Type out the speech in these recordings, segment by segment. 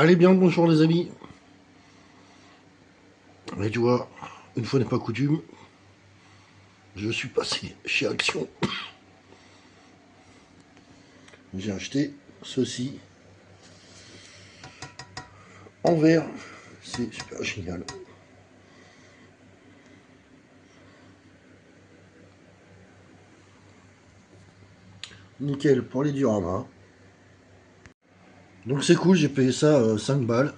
Allez bien le bonjour les amis. Mais tu vois, une fois n'est pas coutume, je suis passé chez Action. J'ai acheté ceci en verre. C'est super génial. Nickel pour les dioramas. Donc c'est cool, j'ai payé ça 5 balles.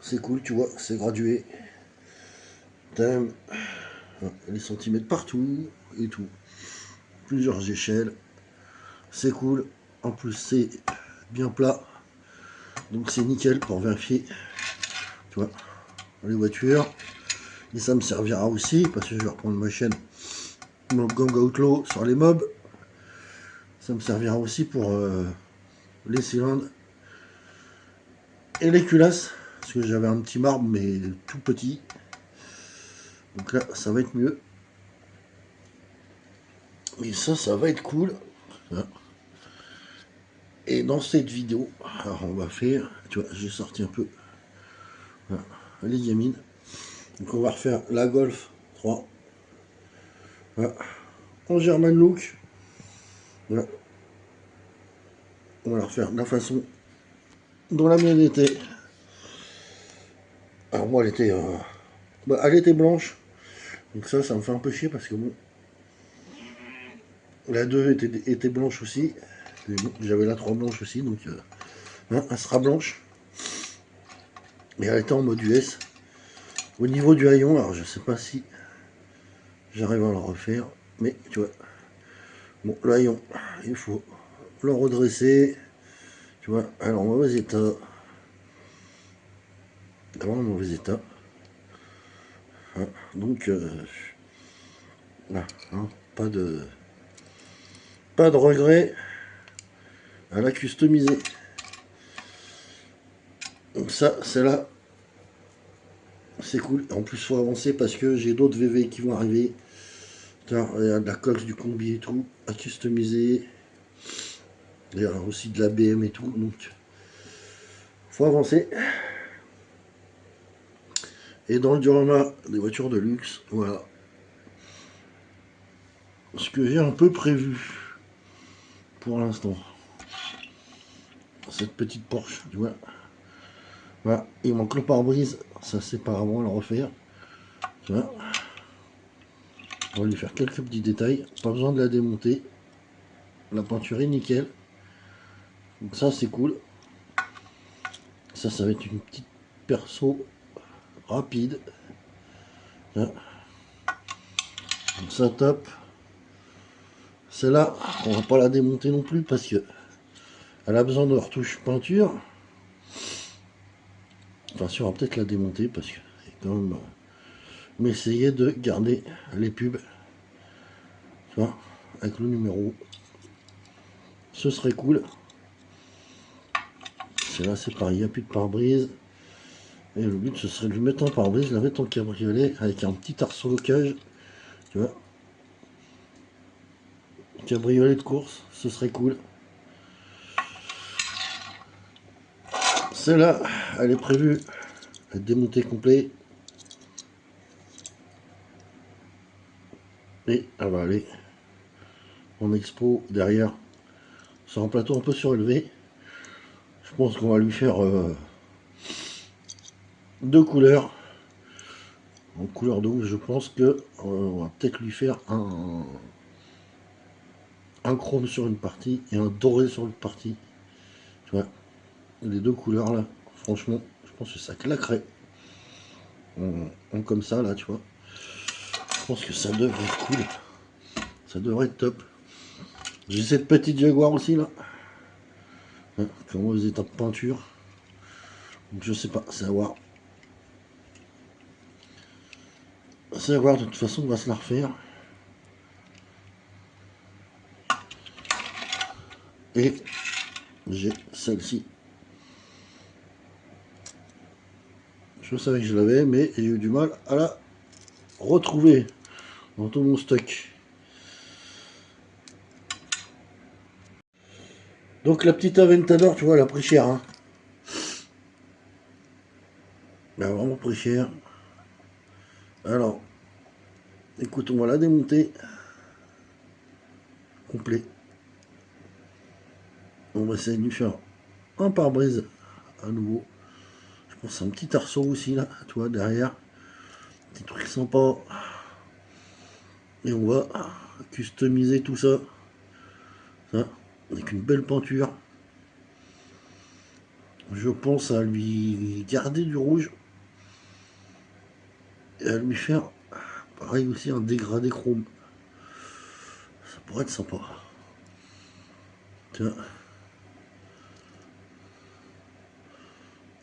C'est cool, tu vois, c'est gradué. Thème, les centimètres partout et tout. Plusieurs échelles. C'est cool. En plus c'est bien plat. Donc c'est nickel pour vérifier. Tu vois, les voitures. Et ça me servira aussi parce que je vais reprendre ma chaîne mon Gang Outlaw sur les mobs. Ça me servira aussi pour les cylindres et les culasses. Parce que j'avais un petit marbre mais tout petit. Donc là ça va être mieux. Et ça va être cool. Et dans cette vidéo, alors on va faire, tu vois, j'ai sorti un peu voilà, les gamines. Donc on va refaire la Golf 3. Voilà. En German look. Voilà. On va la refaire de la façon dont la mienne était. Alors moi elle était blanche. Donc ça me fait un peu chier parce que bon, la 2 était blanche aussi. Mais bon, j'avais la 3 blanche aussi, donc hein, elle sera blanche. Mais elle était en mode US. Au niveau du haillon, alors je sais pas si j'arrive à le refaire, mais tu vois, bon, le haillon, il faut le redresser. Tu vois, alors en mauvais état. Vraiment en mauvais état. Hein, donc là, hein, pas de regret à la customiser. Donc ça, c'est là. C'est cool. En plus, faut avancer parce que j'ai d'autres VV qui vont arriver. Il y a de la coque, du combi et tout à customiser. Il y a aussi de la BM et tout. Donc, faut avancer. Et dans le diorama des voitures de luxe, voilà. Ce que j'ai un peu prévu pour l'instant. Cette petite Porsche, tu vois. Voilà. Il manque le pare-brise. Ça, c'est pas avant à le refaire. Tu vois. On va lui faire quelques petits détails. Pas besoin de la démonter. La peinture est nickel. Donc ça c'est cool. Ça va être une petite perso rapide. Donc ça top. Celle-là, on va pas la démonter non plus parce que elle a besoin de retouche peinture. Enfin si on va peut-être la démonter parce que c'est quand même. Mais essayer de garder les pubs. Tu vois, avec le numéro. Ce serait cool. Celle-là c'est pareil, il n'y a plus de pare-brise. Et le but ce serait de lui mettre un pare-brise, la mettre en cabriolet avec un petit arceau locage. Tu vois. Cabriolet de course, ce serait cool. Celle-là, elle est prévue être démontée complet. Et elle va aller en expo derrière sur un plateau un peu surélevé. Je pense qu'on va lui faire deux couleurs. En couleur d'eau, je pense que on va peut-être lui faire un chrome sur une partie et un doré sur l'autre partie. Tu vois, les deux couleurs là, franchement, je pense que ça claquerait. Comme ça là, tu vois. Je pense que ça devrait être cool. Ça devrait être top. J'ai cette petite Jaguar aussi là. Hein, comment les états de peinture. Donc je sais pas, c'est à voir. C'est à voir, de toute façon on va se la refaire. Et j'ai celle-ci. Je savais que je l'avais, mais j'ai eu du mal à la retrouver dans tout mon stock. Donc la petite Aventador, tu vois, elle a pris cher. Hein. Elle a vraiment pris cher. Alors, écoute, on va la démonter. Complet. On va essayer de lui faire un pare-brise à nouveau. Je pense à un petit arceau aussi là, tu vois, derrière. Petit truc sympa. Et on va customiser tout ça. Ça, avec une belle peinture. Je pense à lui garder du rouge. Et à lui faire pareil aussi un dégradé chrome. Ça pourrait être sympa. Tiens.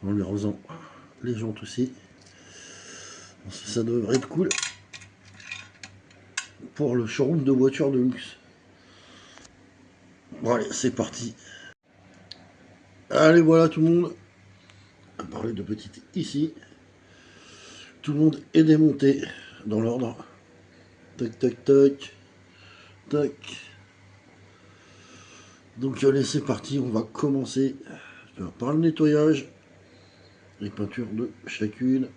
En lui arrosant les jantes aussi. Ça devrait être cool pour le showroom de voitures de luxe. Bon allez, c'est parti. Allez, voilà tout le monde. On va parler de petite ici. Tout le monde est démonté dans l'ordre. Tac, tac, tac. Tac. Donc allez, c'est parti. On va commencer par le nettoyage. Les peintures de chacune.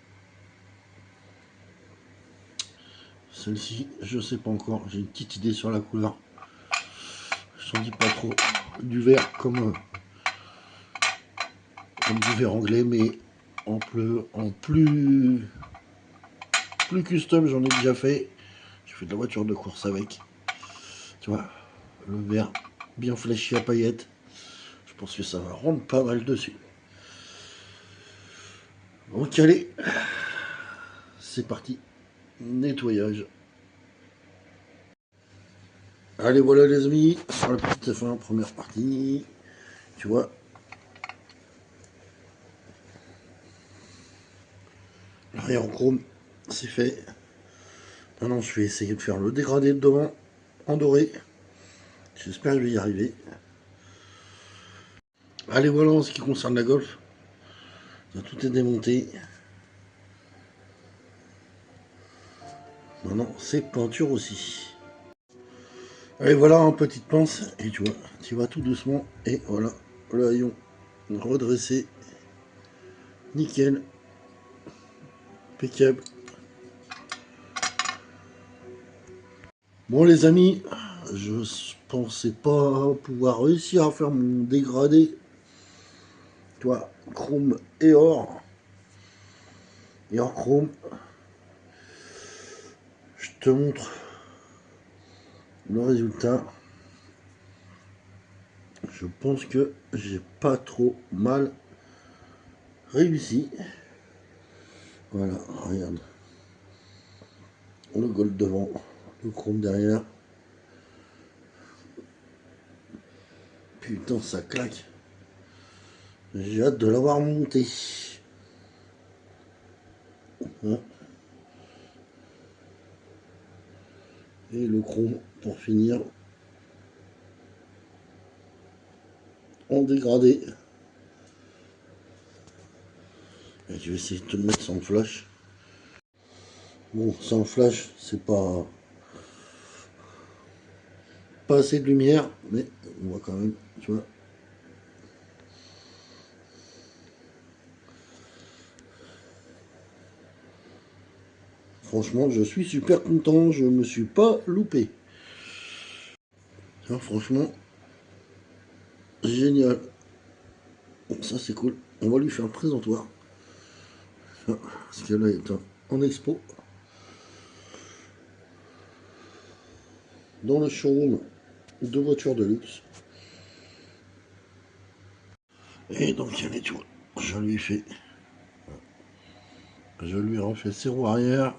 Celle-ci, je sais pas encore. J'ai une petite idée sur la couleur. Je n'en dis pas trop. Du vert comme du vert anglais, mais en plus custom, j'en ai déjà fait. J'ai fait de la voiture de course avec. Tu vois, le vert bien flashy à paillettes. Je pense que ça va rendre pas mal dessus. Donc allez, c'est parti. Nettoyage. Allez, voilà les amis, sur la petite fin, première partie. Tu vois, l'arrière en chrome, c'est fait. Maintenant, je vais essayer de faire le dégradé de devant en doré. J'espère que je vais y arriver. Allez, voilà en ce qui concerne la Golf. Tout est démonté. Maintenant, c'est peinture aussi. Allez, voilà en petite pince. Et tu vois, tu vas tout doucement. Et voilà, le haillon redressé. Nickel. Impeccable. Bon les amis, je pensais pas pouvoir réussir à faire mon dégradé. Tu vois, chrome et or. Et or chrome. Je te montre le résultat. Je pense que j'ai pas trop mal réussi. Voilà, regarde. Le gold devant, le chrome derrière. Putain, ça claque. J'ai hâte de l'avoir monté. Hein. Et le chrome pour finir en dégradé. Et je vais essayer de te le mettre sans flash. Bon, sans flash, c'est pas assez de lumière, mais on voit quand même, tu vois. Franchement, je suis super content, je me suis pas loupé. Tiens, franchement, génial. Bon, ça c'est cool. On va lui faire un présentoir. Parce que là, il est en expo. Dans le showroom de voitures de luxe. Et donc, allez, tu vois, je lui fais. Je lui refais ses roues arrière.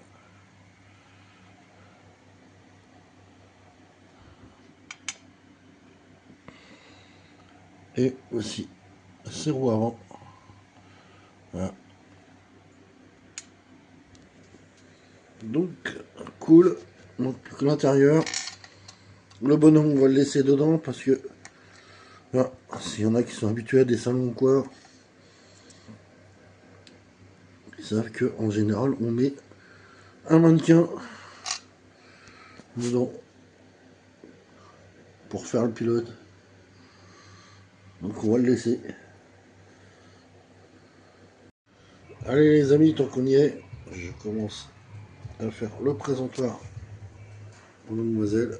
Et aussi ses roues avant. Voilà. Donc, cool. Donc, l'intérieur. Le bonhomme, on va le laisser dedans parce que là, s'il y en a qui sont habitués à des salons ou quoi, ils savent qu'en général, on met un mannequin dedans pour faire le pilote. Donc, on va le laisser. Allez les amis, tant qu'on y est, je commence à faire le présentoir pour mademoiselle.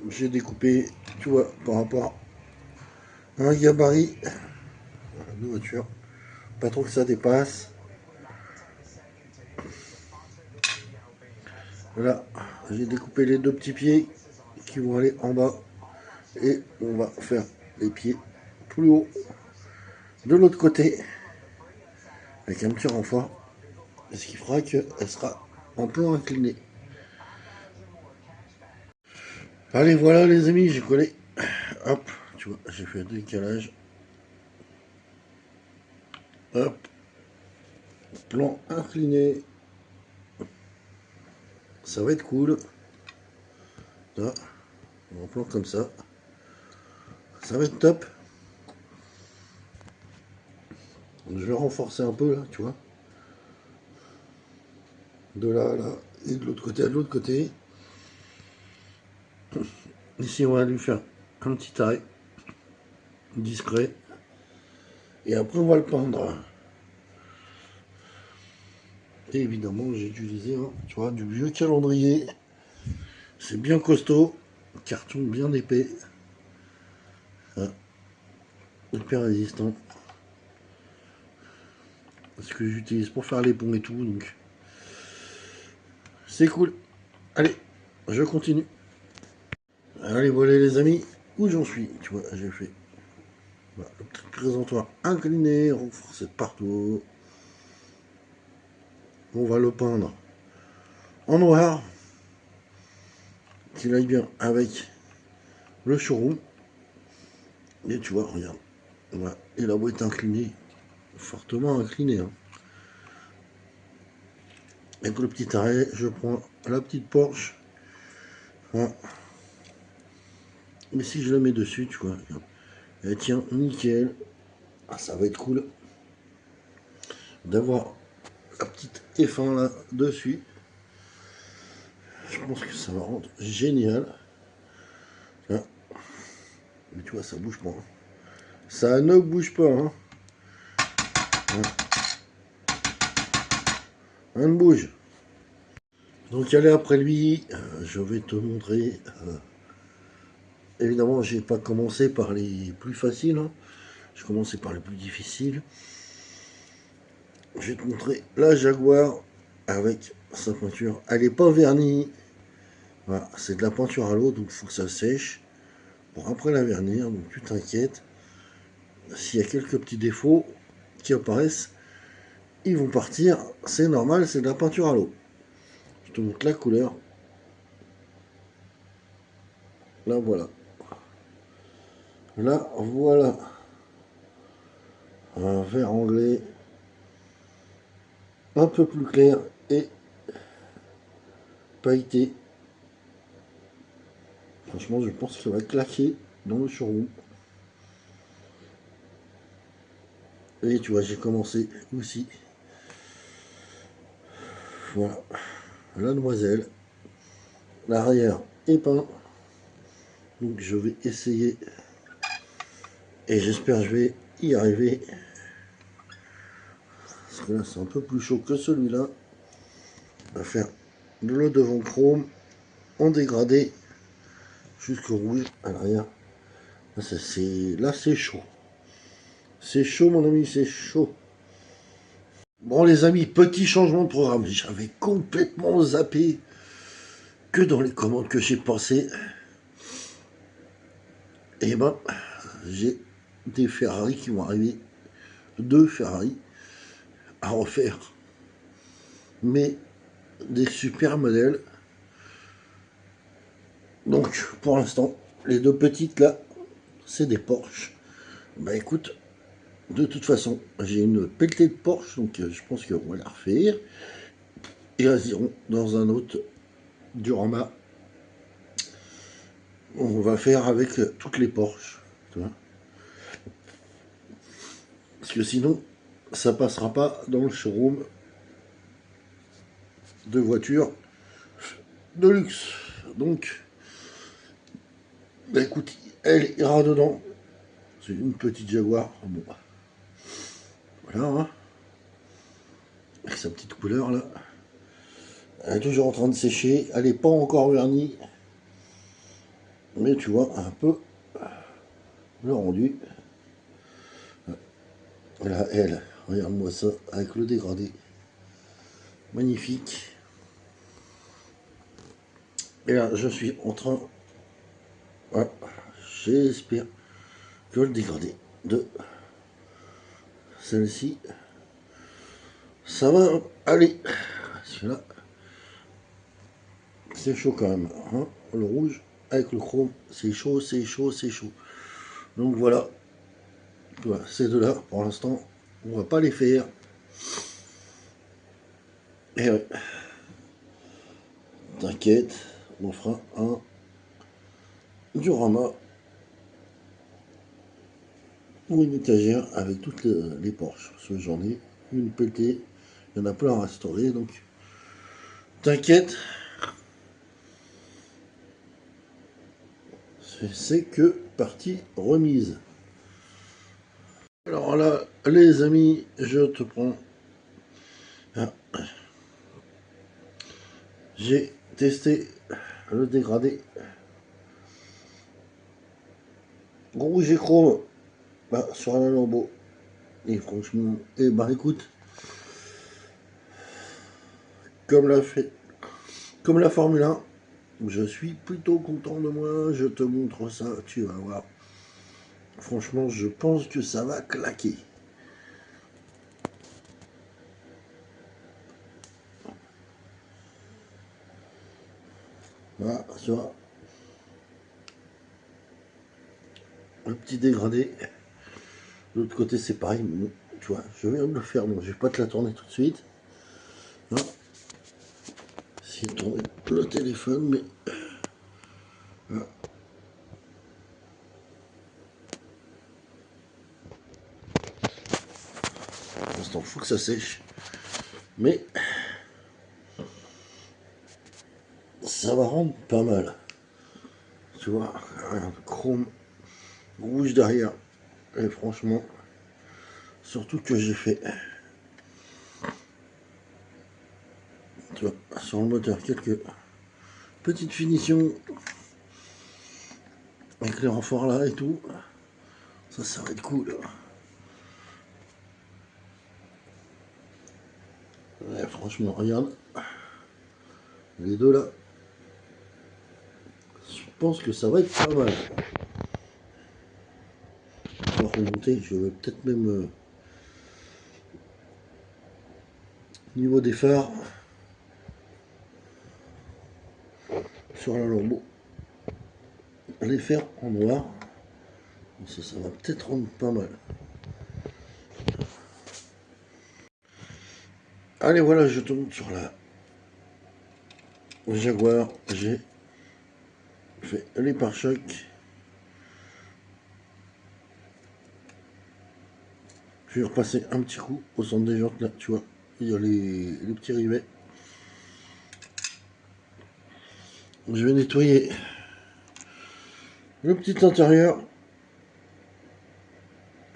J'ai découpé, tu vois, par rapport à un gabarit de voiture. Pas trop que ça dépasse. Voilà, j'ai découpé les deux petits pieds qui vont aller en bas. Et on va faire les pieds plus haut de l'autre côté avec un petit renfort. Ce qui fera qu'elle sera en plan incliné. Allez, voilà les amis, j'ai collé. Hop, tu vois, j'ai fait un décalage. Hop, plan incliné. Ça va être cool. Là, un plan comme ça. Ça va être top. Je vais renforcer un peu là, tu vois. De là à là. Et de l'autre côté à de l'autre côté. Ici, on va lui faire un petit arrêt discret. Et après, on va le peindre. Et évidemment, j'ai utilisé, hein, tu vois, du vieux calendrier. C'est bien costaud. Carton bien épais. Hein, hyper résistant. Ce que j'utilise pour faire les ponts et tout. Donc, c'est cool. Allez, je continue. Allez, voilà les amis. Où j'en suis, tu vois, j'ai fait voilà, le petit présentoir incliné, renforcé de partout. On va le peindre en noir, qu'il aille bien avec le showroom. Et tu vois, regarde. Voilà. Et la boîte inclinée, fortement inclinée. Hein. Avec le petit arrêt, je prends la petite Porsche. Voilà. Mais si je la mets dessus, tu vois, regarde. Elle tient nickel. Ah, ça va être cool d'avoir la petite F1 là dessus. Je pense que ça va rendre génial. Hein. Mais tu vois, ça bouge pas. Hein. Ça ne bouge pas. Hein. Hein. Un bouge. Donc allez après lui, je vais te montrer. Évidemment, j'ai pas commencé par les plus faciles. Hein. J'ai commencé par les plus difficiles. Je vais te montrer la Jaguar avec sa peinture. Elle n'est pas vernie. Voilà, c'est de la peinture à l'eau, donc il faut que ça sèche pour après la vernir. Donc tu t'inquiètes. S'il y a quelques petits défauts qui apparaissent, ils vont partir. C'est normal, c'est de la peinture à l'eau. Je te montre la couleur. Là, voilà. Là, voilà. Un vert anglais un peu plus clair et pailleté. Franchement, je pense qu'il va claquer dans le showroom. Et tu vois, j'ai commencé aussi. Voilà. La demoiselle. L'arrière est peint. Donc je vais essayer. Et j'espère que je vais y arriver. Parce que là, c'est un peu plus chaud que celui-là. On va faire le devant chrome en dégradé jusqu'au rouge à l'arrière. Là, c'est chaud. C'est chaud, mon ami, c'est chaud. Bon, les amis, petit changement de programme. J'avais complètement zappé que dans les commandes que j'ai passées. Et ben, j'ai des Ferrari qui vont arriver. Deux Ferrari à refaire. Mais des super modèles. Donc, pour l'instant, les deux petites là, c'est des Porsche. Bah écoute, de toute façon, j'ai une pelletée de Porsche, donc je pense qu'on va la refaire. Et elles iront dans un autre Durama. On va faire avec toutes les Porsche. Tu vois. Parce que sinon, ça passera pas dans le showroom de voitures de luxe. Donc, bah écoute, elle ira dedans. C'est une petite Jaguar. Bon, Voilà, hein, avec sa petite couleur là. Elle est toujours en train de sécher. Elle n'est pas encore vernie. Mais tu vois un peu le rendu. Voilà, elle. Regarde-moi ça avec le dégradé. Magnifique. Et là, je suis en train. Voilà, j'espère que le dégradé de celle-ci, ça va aller. Celui-là, c'est chaud quand même. Hein, le rouge avec le chrome, c'est chaud, c'est chaud, c'est chaud. Donc voilà, voilà ces deux-là, pour l'instant, on va pas les faire. Et ouais, t'inquiète, on fera un diorama ou une étagère avec toutes les Porsche. Parce que j'en ai une pelletée, il y en a plein à restaurer, donc t'inquiète, c'est que partie remise. Alors là, les amis, je te prends. Ah, j'ai testé le dégradé rouge et chrome bah, sur un lambeau. Et franchement, et bah écoute, comme comme la Formule 1, je suis plutôt content de moi. Je te montre ça, tu vas voir. Franchement, je pense que ça va claquer. Voilà, tu vois, le petit dégradé. De l'autre côté, c'est pareil. Mais, tu vois, je viens de le faire. Bon, je vais pas te la tourner tout de suite. Hein, si tourner le téléphone, mais voilà. Pour l'instant, il faut que ça sèche. Mais ça va rendre pas mal. Tu vois, un chrome rouge derrière. Et franchement, surtout que j'ai fait, tu vois, sur le moteur, quelques petites finitions avec les renforts là et tout. Ça va être cool. Ouais, franchement, regarde, les deux là, je pense que ça va être pas mal. On va remonter, je vais peut-être même, niveau des phares, sur la lambeau, les faire en noir. Ça va peut-être rendre pas mal. Allez, voilà, je tombe sur la Jaguar. J'ai fait les pare-chocs. Je vais repasser un petit coup au centre des jantes là, tu vois. Il y a les petits rivets. Je vais nettoyer le petit intérieur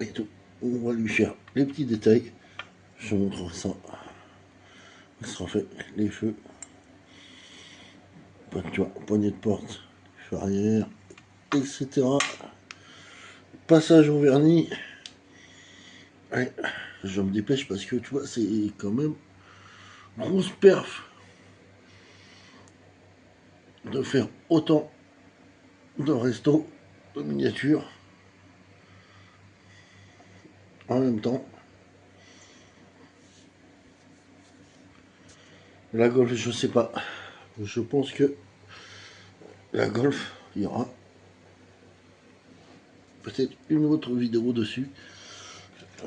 et tout. On va lui faire les petits détails. Je te montre ça. Il sera fait les feux. Tu vois, poignée de porte, feu arrière, etc. Passage au vernis. Allez, je me dépêche parce que tu vois, c'est quand même grosse perf de faire autant de restos de miniatures en même temps. La Golf, je sais pas. Je pense que la Golf, il y aura peut-être une autre vidéo dessus.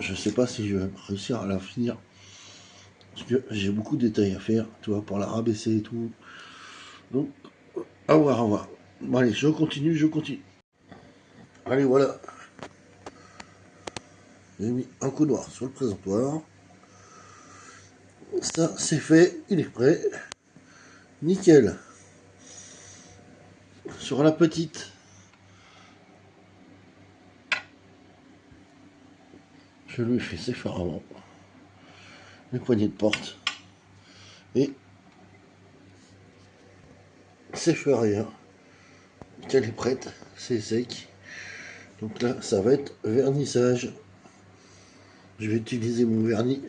Je sais pas si je vais réussir à la finir. Parce que j'ai beaucoup de détails à faire, tu vois, pour la rabaisser et tout. Donc, à voir, à voir. Bon, allez, je continue, je continue. Allez, voilà. J'ai mis un coup noir sur le présentoir. Ça, c'est fait, il est prêt. Nickel. Sur la petite, je Je lui ai fait ses phares avant, les poignées de porte et ses feux arrière. Elle est prête, c'est sec. Donc là, ça va être vernissage. Je vais utiliser mon vernis.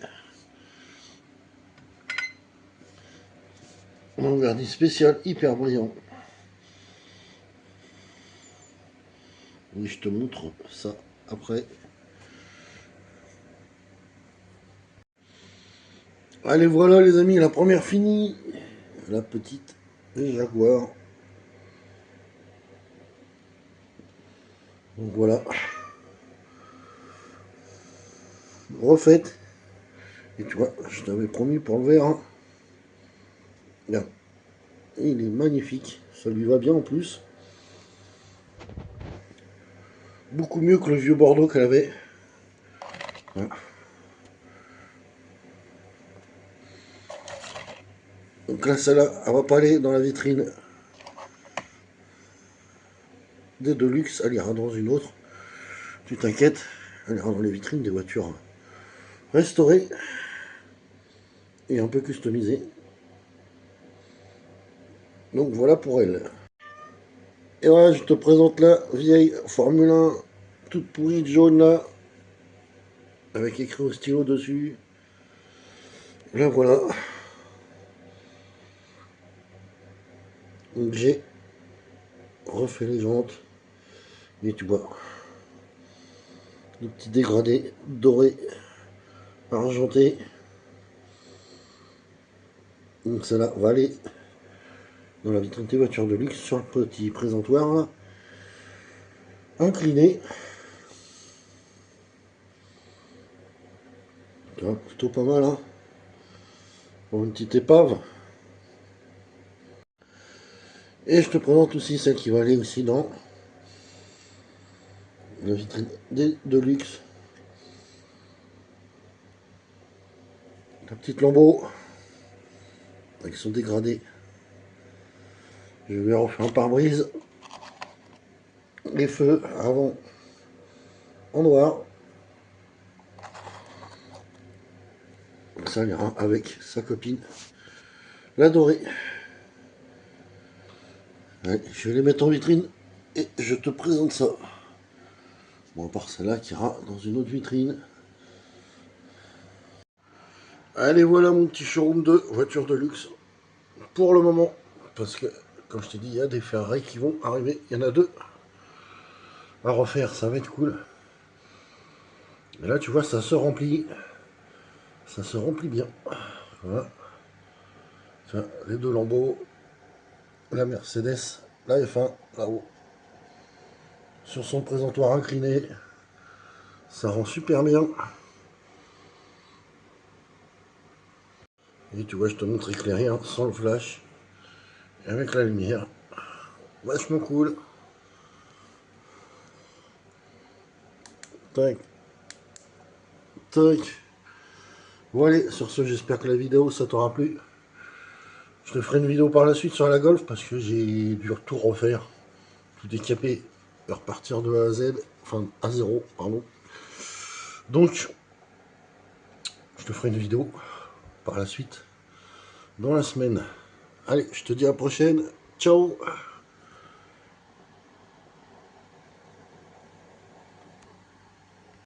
Mon vernis spécial hyper brillant. Et je te montre ça après. Allez, voilà les amis, la première finie. La petite Jaguar. Donc voilà. Refaite. Et tu vois, je t'avais promis pour le verre. Regarde. Il est magnifique. Ça lui va bien en plus. Beaucoup mieux que le vieux Bordeaux qu'elle avait. Voilà. Donc là, celle-là, elle va pas aller dans la vitrine des Deluxe. Elle ira dans une autre. Tu t'inquiètes. Elle ira dans les vitrines des voitures restaurées et un peu customisées. Donc voilà pour elle. Et voilà, je te présente la vieille Formule 1 toute pourrie de jaune là, avec écrit au stylo dessus. Là voilà. Donc j'ai refait les jantes. Et tu vois, le petit dégradé doré, argenté. Donc celle-là va aller dans la vitrine des voitures de luxe sur le petit présentoir là, incliné. Tu vois, plutôt pas mal hein, pour une petite épave. Et je te présente aussi celle qui va aller aussi dans la vitrine de luxe. La petite lambeau avec son dégradé. Je vais refaire un pare-brise. Les feux avant en noir. Ça ira avec sa copine, la dorée. Allez, je vais les mettre en vitrine et je te présente ça. Bon, à part celle-là qui ira dans une autre vitrine. Allez, voilà mon petit showroom de voitures de luxe. Pour le moment, parce que, comme je t'ai dit, il y a des Ferrari qui vont arriver. Il y en a 2 à refaire, ça va être cool. Et là, tu vois, ça se remplit. Ça se remplit bien. Voilà. Tiens, les 2 lambeaux. La Mercedes, la F1, là-haut. Sur son présentoir incliné. Ça rend super bien. Et tu vois, je te montre éclairé, hein, sans le flash. Et avec la lumière. Vachement cool. Tac. Tac. Bon allez, sur ce, j'espère que la vidéo, ça t'aura plu. Je te ferai une vidéo par la suite sur la Golf, parce que j'ai dû tout refaire. Tout décaper et repartir de A à Z. Enfin, à 0, pardon. Donc, je te ferai une vidéo par la suite dans la semaine. Allez, je te dis à la prochaine. Ciao!